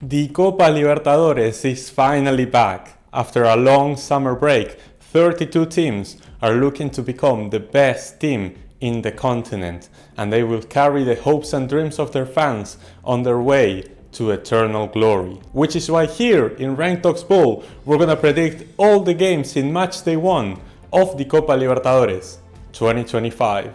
The Copa Libertadores is finally back. After a long summer break, 32 teams are looking to become the best team in the continent, and they will carry the hopes and dreams of their fans on their way to eternal glory. Which is why here in Rank Talks Bowl, we're gonna predict all the games in Matchday 1 of the Copa Libertadores 2025.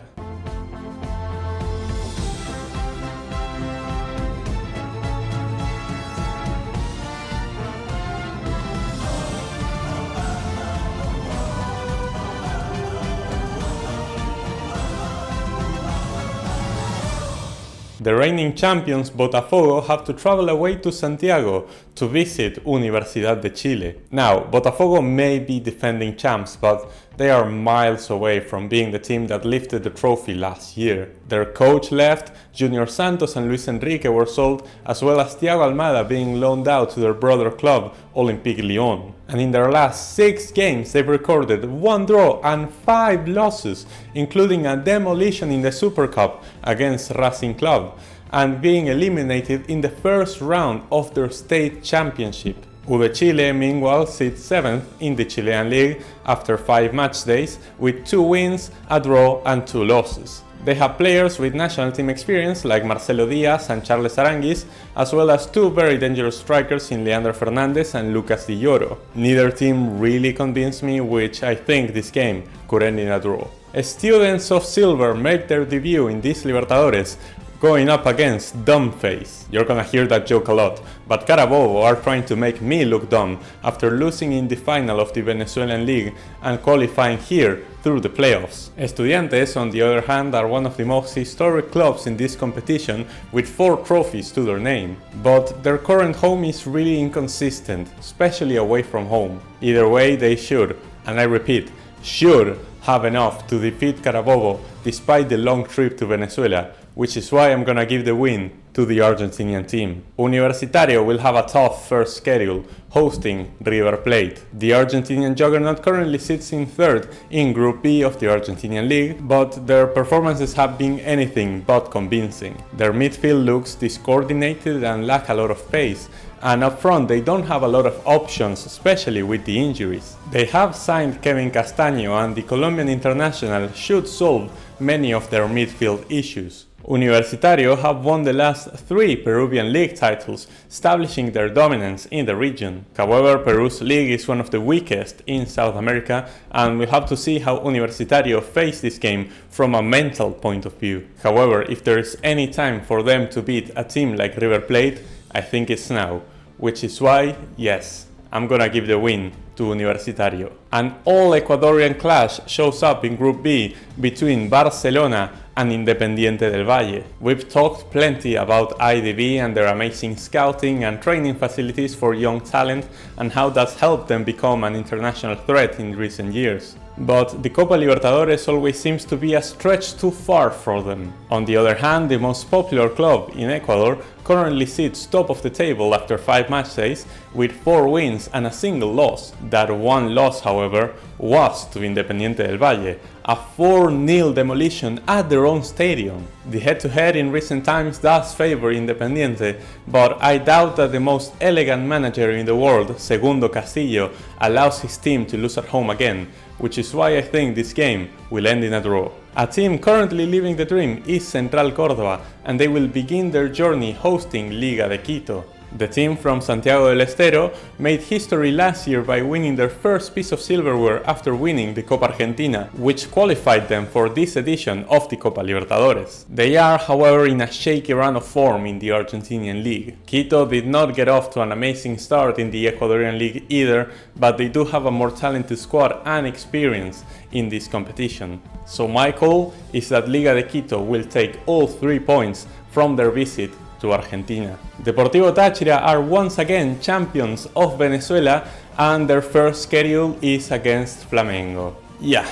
The reigning champions Botafogo have to travel away to Santiago to visit Universidad de Chile. Now, Botafogo may be defending champs, but they are miles away from being the team that lifted the trophy last year. Their coach left, Junior Santos and Luis Enrique were sold, as well as Thiago Almada being loaned out to their brother club, Olympique Lyon. And in their last 6 games, they've recorded 1 draw and 5 losses, including a demolition in the Super Cup against Racing Club, and being eliminated in the first round of their state championship. UD Chile, meanwhile, sits 7th in the Chilean League after 5 match days, with 2 wins, a draw and 2 losses. They have players with national team experience like Marcelo Diaz and Charles Aranguiz, as well as 2 very dangerous strikers in Leandro Fernandez and Lucas Di Lloro. Neither team really convinced me, which I think this game could end in a draw. Students of Silver make their debut in this Libertadores, going up against Dumbface. You're gonna hear that joke a lot, but Carabobo are trying to make me look dumb after losing in the final of the Venezuelan League and qualifying here through the playoffs. Estudiantes, on the other hand, are one of the most historic clubs in this competition with 4 trophies to their name. But their current home is really inconsistent, especially away from home. Either way, they should, and I repeat, should have enough to defeat Carabobo despite the long trip to Venezuela, which is why I'm gonna give the win to the Argentinian team. Universitario will have a tough first schedule, hosting River Plate. The Argentinian juggernaut currently sits in 3rd in Group B of the Argentinian League, but their performances have been anything but convincing. Their midfield looks discoordinated and lack a lot of pace, and up front they don't have a lot of options, especially with the injuries. They have signed Kevin Castaño, and the Colombian international should solve many of their midfield issues. Universitario have won the last 3 Peruvian league titles, establishing their dominance in the region. However, Peru's league is one of the weakest in South America, and we'll have to see how Universitario face this game from a mental point of view. However, if there is any time for them to beat a team like River Plate, I think it's now, which is why, yes, I'm gonna give the win to Universitario. An all-Ecuadorian clash shows up in Group B between Barcelona and Independiente del Valle. We've talked plenty about IDV and their amazing scouting and training facilities for young talent and how that's helped them become an international threat in recent years. But the Copa Libertadores always seems to be a stretch too far for them. On the other hand, the most popular club in Ecuador currently sits top of the table after 5 match days with 4 wins and a single loss. That one loss, however, was to Independiente del Valle, a 4-0 demolition at their own stadium. The head-to-head in recent times does favor Independiente, but I doubt that the most elegant manager in the world, Segundo Castillo, allows his team to lose at home again, which is why I think this game will end in a draw. A team currently living the dream is Central Córdoba, and they will begin their journey hosting Liga de Quito. The team from Santiago del Estero made history last year by winning their first piece of silverware after winning the Copa Argentina, which qualified them for this edition of the Copa Libertadores. They are, however, in a shaky run of form in the Argentinian League. Quito did not get off to an amazing start in the Ecuadorian League either, but they do have a more talented squad and experience in this competition. So my call is that Liga de Quito will take all 3 points from their visit to Argentina. Deportivo Táchira are once again champions of Venezuela, and their first schedule is against Flamengo. Yeah,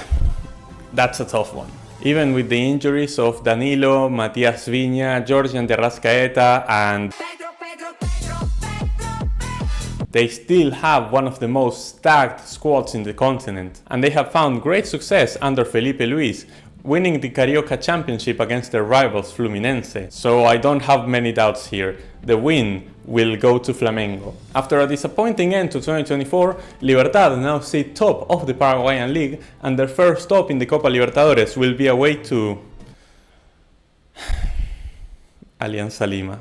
that's a tough one. Even with the injuries of Danilo, Matias Viña, Georgian de Arrascaeta and they still have one of the most stacked squads in the continent, and they have found great success under Felipe Luis, winning the Carioca Championship against their rivals Fluminense. So I don't have many doubts here. The win will go to Flamengo. After a disappointing end to 2024, Libertad now sit top of the Paraguayan League, and their first stop in the Copa Libertadores will be away to Alianza Lima.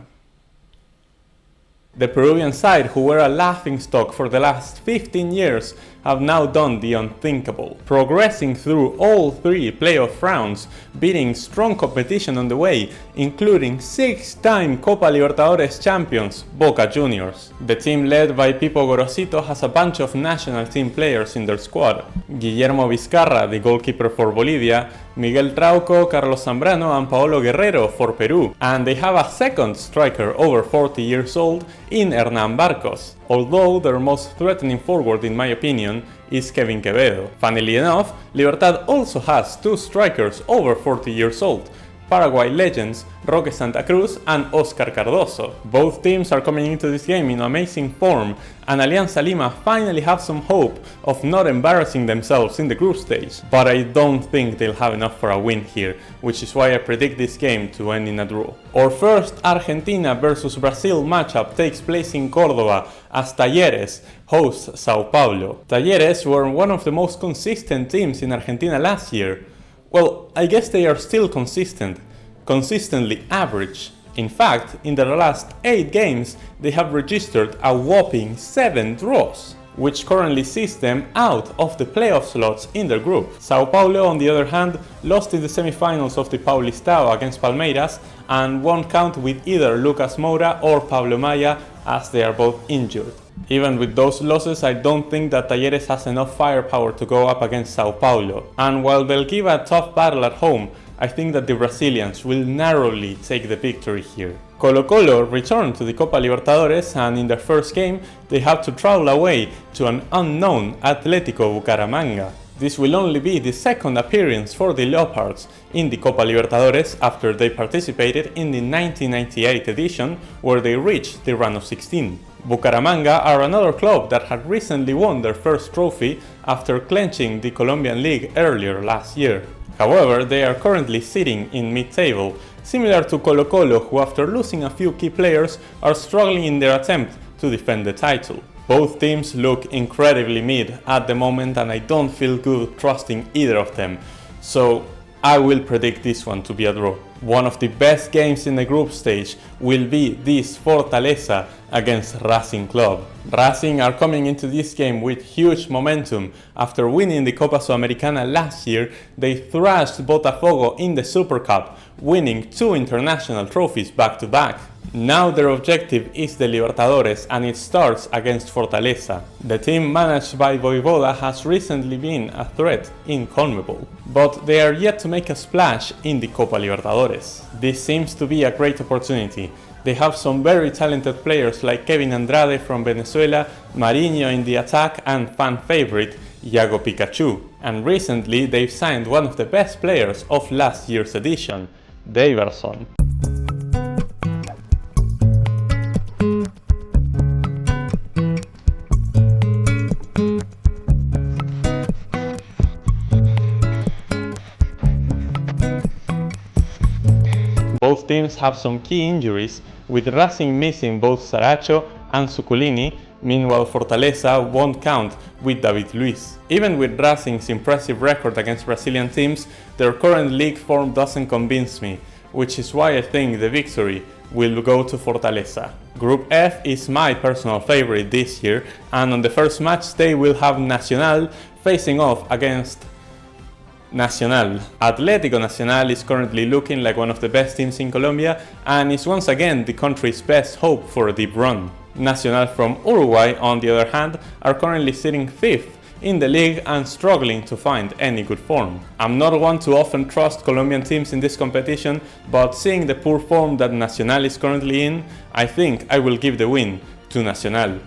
The Peruvian side, who were a laughingstock for the last 15 years, have now done the unthinkable, progressing through all 3 playoff rounds, beating strong competition on the way, including 6-time Copa Libertadores champions, Boca Juniors. The team led by Pipo Gorosito has a bunch of national team players in their squad: Guillermo Vizcarra, the goalkeeper for Bolivia, Miguel Trauco, Carlos Zambrano and Paolo Guerrero for Peru, and they have a second striker over 40 years old in Hernán Barcos, although their most threatening forward in my opinion is Kevin Quevedo. Funnily enough, Libertad also has 2 strikers over 40 years old, Paraguay legends Roque Santa Cruz and Oscar Cardoso. Both teams are coming into this game in amazing form, and Alianza Lima finally have some hope of not embarrassing themselves in the group stage. But I don't think they'll have enough for a win here, which is why I predict this game to end in a draw. Our first Argentina versus Brazil matchup takes place in Córdoba as Talleres hosts Sao Paulo. Talleres were one of the most consistent teams in Argentina last year. Well, I guess they are still consistently average. In fact, in their last 8 games, they have registered a whopping 7 draws, which currently sees them out of the playoff slots in their group. Sao Paulo, on the other hand, lost in the semifinals of the Paulistao against Palmeiras and won't count with either Lucas Moura or Pablo Maya, as they are both injured. Even with those losses, I don't think that Talleres has enough firepower to go up against Sao Paulo, and while they'll give a tough battle at home, I think that the Brazilians will narrowly take the victory here. Colo-Colo returned to the Copa Libertadores, and in their first game they have to travel away to an unknown Atlético Bucaramanga. This will only be the second appearance for the Leopards in the Copa Libertadores after they participated in the 1998 edition, where they reached the round of 16. Bucaramanga are another club that had recently won their first trophy after clinching the Colombian League earlier last year. However, they are currently sitting in mid-table, similar to Colo-Colo, who after losing a few key players are struggling in their attempt to defend the title. Both teams look incredibly mid at the moment, and I don't feel good trusting either of them, so I will predict this one to be a draw. One of the best games in the group stage will be this Fortaleza against Racing Club. Racing are coming into this game with huge momentum. After winning the Copa Sudamericana last year, they thrashed Botafogo in the Super Cup, winning 2 international trophies back to back. Now their objective is the Libertadores, and it starts against Fortaleza. The team managed by Voivoda has recently been a threat in CONMEBOL, but they are yet to make a splash in the Copa Libertadores. This seems to be a great opportunity. They have some very talented players like Kevin Andrade from Venezuela, Marinho in the attack, and fan favorite Iago Pikachu. And recently they've signed one of the best players of last year's edition, Daverson. Both teams have some key injuries, with Racing missing both Saracho and Suculini. Meanwhile, Fortaleza won't count with David Luiz. Even with Racing's impressive record against Brazilian teams, their current league form doesn't convince me, which is why I think the victory will go to Fortaleza. Group F is my personal favorite this year, and on the first match they will have Nacional facing off against Nacional. Atlético Nacional is currently looking like one of the best teams in Colombia and is once again the country's best hope for a deep run. Nacional from Uruguay, on the other hand, are currently sitting 5th in the league and struggling to find any good form. I'm not one to often trust Colombian teams in this competition, but seeing the poor form that Nacional is currently in, I think I will give the win to Nacional.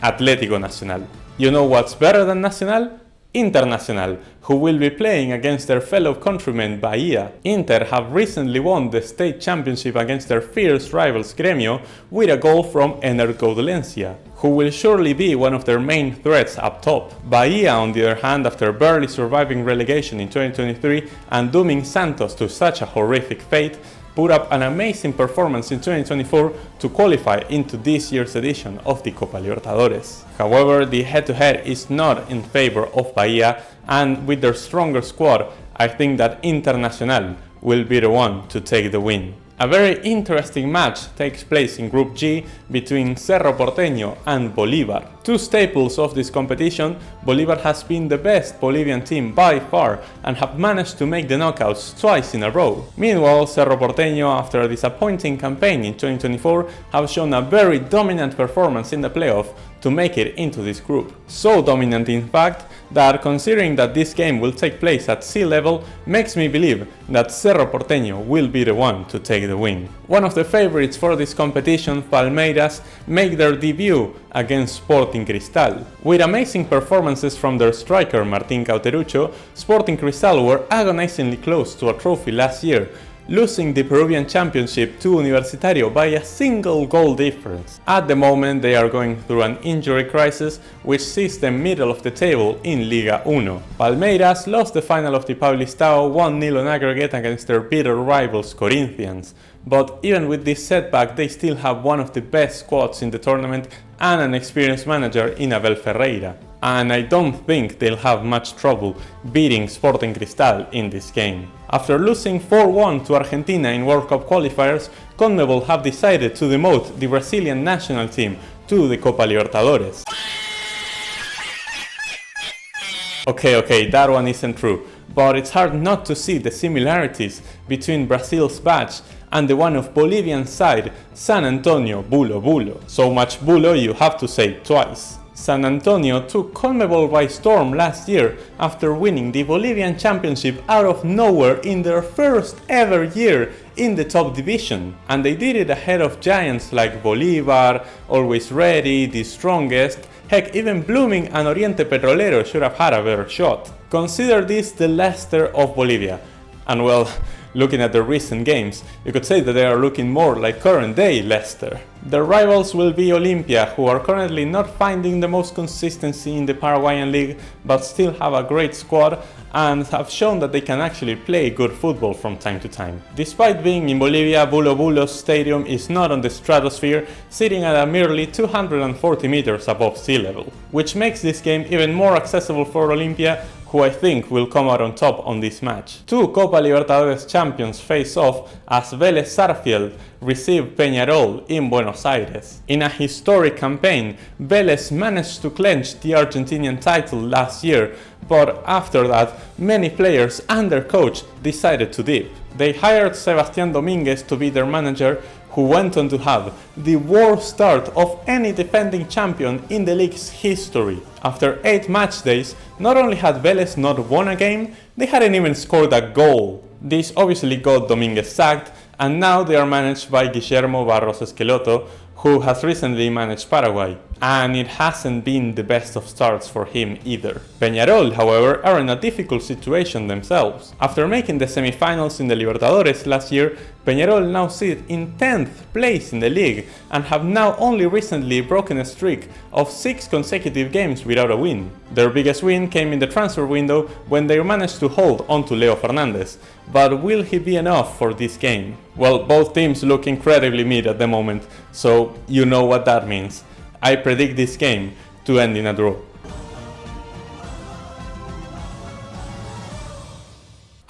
Atlético Nacional. You know what's better than Nacional? Internacional, who will be playing against their fellow countrymen Bahia. Inter have recently won the state championship against their fierce rivals Gremio with a goal from Ener Gaudencia. who will surely be one of their main threats up top. Bahia, on the other hand, after barely surviving relegation in 2023 and dooming Santos to such a horrific fate, put up an amazing performance in 2024 to qualify into this year's edition of the Copa Libertadores. However, the head-to-head is not in favor of Bahia, and with their stronger squad, I think that Internacional will be the one to take the win. A very interesting match takes place in Group G between Cerro Porteño and Bolívar. Two staples of this competition, Bolívar has been the best Bolivian team by far and have managed to make the knockouts twice in a row. Meanwhile, Cerro Porteño, after a disappointing campaign in 2024, have shown a very dominant performance in the playoff to make it into this group. So dominant in fact that, considering that this game will take place at sea level, makes me believe that Cerro Porteño will be the one to take the win. One of the favorites for this competition, Palmeiras, make their debut against Sporting Cristal. With amazing performances from their striker Martín Cauterucho, Sporting Cristal were agonizingly close to a trophy last year, losing the Peruvian Championship to Universitario by a single goal difference. At the moment they are going through an injury crisis which sees them middle of the table in Liga 1. Palmeiras lost the final of the Paulistao 1-0 on aggregate against their bitter rivals Corinthians, but even with this setback they still have one of the best squads in the tournament and an experienced manager in Abel Ferreira. And I don't think they'll have much trouble beating Sporting Cristal in this game. After losing 4-1 to Argentina in World Cup qualifiers, CONMEBOL have decided to demote the Brazilian national team to the Copa Libertadores. Okay, that one isn't true, but it's hard not to see the similarities between Brazil's badge and the one of Bolivian side, San Antonio Bulo Bulo. So much bulo you have to say twice. San Antonio took CONMEBOL by storm last year after winning the Bolivian Championship out of nowhere in their first ever year in the top division. And they did it ahead of giants like Bolívar, Always Ready, the strongest, heck, even Blooming and Oriente Petrolero should have had a better shot. Consider this the Leicester of Bolivia. And well, looking at the recent games, you could say that they are looking more like current day Leicester. Their rivals will be Olimpia, who are currently not finding the most consistency in the Paraguayan league, but still have a great squad and have shown that they can actually play good football from time to time. Despite being in Bolivia, Bulo Bulo's stadium is not on the stratosphere, sitting at a merely 240 meters above sea level, which makes this game even more accessible for Olimpia, who I think will come out on top on this match. Two Copa Libertadores champions face off as Vélez Sarsfield receive Peñarol in Buenos Aires. In a historic campaign, Vélez managed to clinch the Argentinian title last year, but after that, many players and their coach decided to dip. They hired Sebastián Domínguez to be their manager, who went on to have the worst start of any defending champion in the league's history. After 8 match days, not only had Vélez not won a game, they hadn't even scored a goal. This obviously got Domínguez sacked, and now they are managed by Guillermo Barros Esqueloto, who has recently managed Paraguay, and it hasn't been the best of starts for him either. Peñarol, however, are in a difficult situation themselves. After making the semifinals in the Libertadores last year, Peñarol now sit in 10th place in the league and have now only recently broken a streak of 6 consecutive games without a win. Their biggest win came in the transfer window when they managed to hold onto Leo Fernandez, but will he be enough for this game? Well, both teams look incredibly mid at the moment, so you know what that means. I predict this game to end in a draw.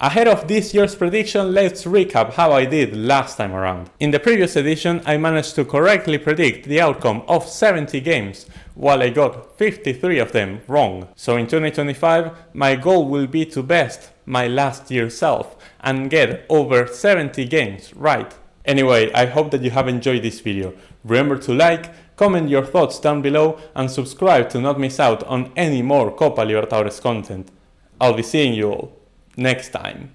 Ahead of this year's prediction, let's recap how I did last time around. In the previous edition, I managed to correctly predict the outcome of 70 games, while I got 53 of them wrong. So in 2025, my goal will be to best my last year's self and get over 70 games right. Anyway, I hope that you have enjoyed this video. Remember to like, comment your thoughts down below and subscribe to not miss out on any more Copa Libertadores content. I'll be seeing you all next time.